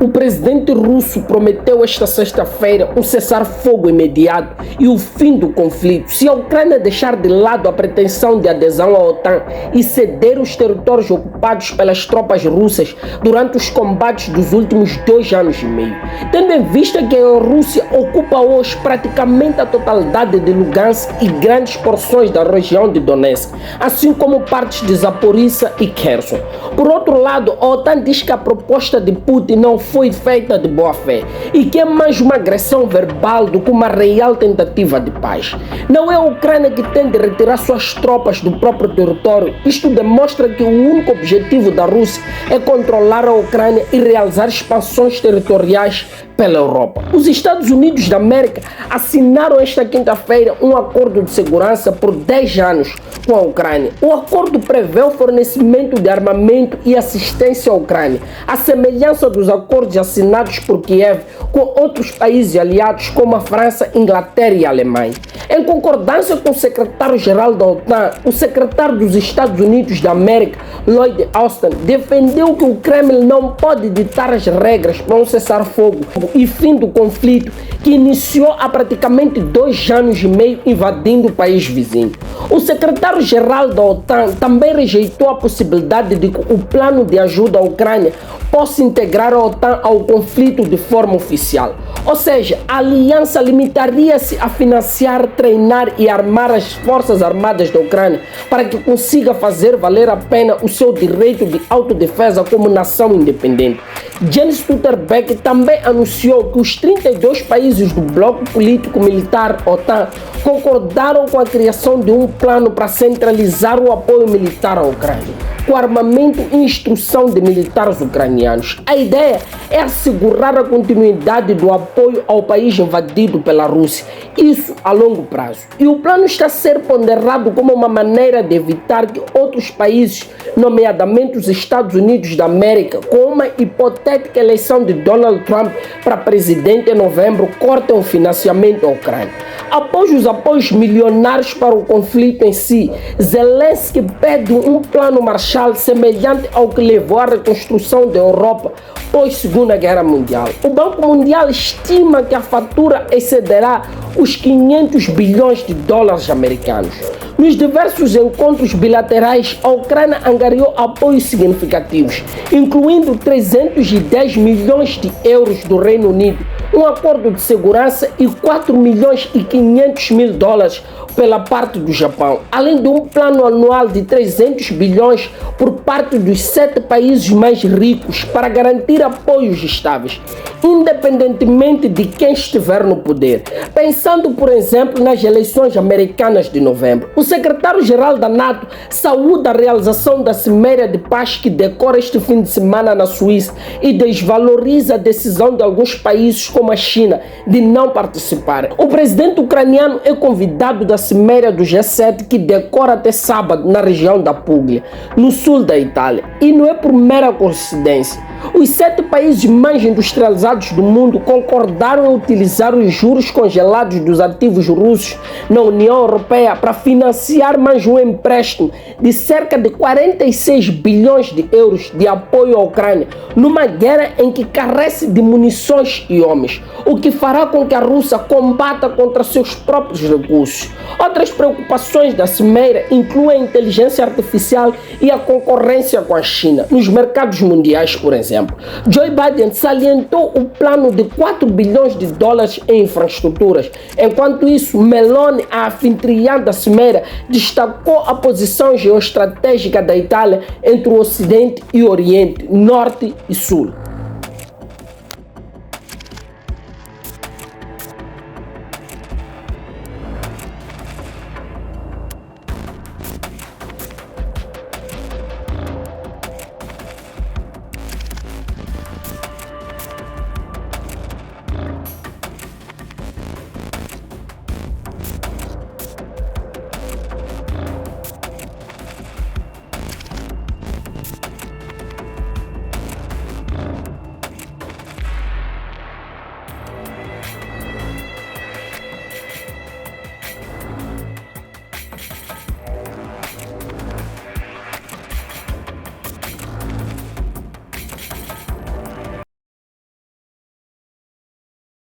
O presidente russo prometeu esta sexta-feira um cessar-fogo imediato e o fim do conflito se a Ucrânia deixar de lado a pretensão de adesão à OTAN e ceder os territórios ocupados pelas tropas russas durante os combates dos últimos 2 anos e meio. Tendo em vista que a Rússia ocupa hoje praticamente a totalidade de Lugansk e grandes porções da região de Donetsk, assim como partes de Zaporizhzhia e Kherson. Por outro lado, a OTAN diz que a proposta de Putin não foi feita de boa fé e que é mais uma agressão verbal do que uma real tentativa de paz. Não é a Ucrânia que tem de retirar suas tropas do próprio território. Isto demonstra que o único objetivo da Rússia é controlar a Ucrânia e realizar expansões territoriais pela Europa. Os Estados Unidos da América assinaram esta quinta-feira um acordo de segurança por 10 anos com a Ucrânia. O acordo prevê o fornecimento de armamento e assistência à Ucrânia, à semelhança dos acordos assinados por Kiev com outros países aliados como a França, Inglaterra e a Alemanha. Em concordância com o secretário-geral da OTAN, o secretário dos Estados Unidos da América, Lloyd Austin, defendeu que o Kremlin não pode ditar as regras para um cessar-fogo e fim do conflito que iniciou há praticamente 2 anos e meio invadindo o país vizinho. O secretário-geral da OTAN também rejeitou a possibilidade de que o plano de ajuda à Ucrânia possa integrar a OTAN ao conflito de forma oficial. Ou seja, a aliança limitaria-se a financiar, treinar e armar as forças armadas da Ucrânia para que consiga fazer valer a pena o seu direito de autodefesa como nação independente. Jens Stoltenberg também anunciou que os 32 países do bloco político-militar OTAN concordaram com a criação de um plano para centralizar o apoio militar à Ucrânia, com armamento e instrução de militares ucranianos. A ideia é assegurar a continuidade do apoio ao país invadido pela Rússia, isso a longo prazo. E o plano está a ser ponderado como uma maneira de evitar que outros países, nomeadamente os Estados Unidos da América, com uma hipotética eleição de Donald Trump para presidente em novembro, cortem o financiamento à Ucrânia. Após os apoios milionários para o conflito em si, Zelensky pede um plano Marshall semelhante ao que levou à reconstrução da Europa pós-Segunda Guerra Mundial. O Banco Mundial estima que a fatura excederá os 500 bilhões de dólares americanos. Nos diversos encontros bilaterais, a Ucrânia angariou apoios significativos, incluindo 310 milhões de euros do Reino Unido, um acordo de segurança e 4 milhões e 500 mil dólares pela parte do Japão, além de um plano anual de 300 bilhões por parte dos 7 países mais ricos para garantir apoios estáveis, independentemente de quem estiver no poder. Pensando, por exemplo, nas eleições americanas de novembro, o secretário-geral da NATO saúda a realização da Cimeira de Paz que decora este fim de semana na Suíça e desvaloriza a decisão de alguns países como a China de não participarem. O presidente ucraniano é convidado da Cimeira do G7 que decora até sábado na região da Puglia, no sul da Itália. E não é por mera coincidência. Os 7 países mais industrializados do mundo concordaram em utilizar os juros congelados dos ativos russos na União Europeia para financiar mais um empréstimo de cerca de 46 bilhões de euros de apoio à Ucrânia, numa guerra em que carece de munições e homens, o que fará com que a Rússia combata contra seus próprios recursos. Outras preocupações da Cimeira incluem a inteligência artificial e a concorrência com a China nos mercados mundiais, por exemplo. Joe Biden salientou o plano de 4 bilhões de dólares em infraestruturas. Enquanto isso, Meloni, a anfitriã da Cimeira, destacou a posição geoestratégica da Itália entre o Ocidente e o Oriente, Norte e Sul.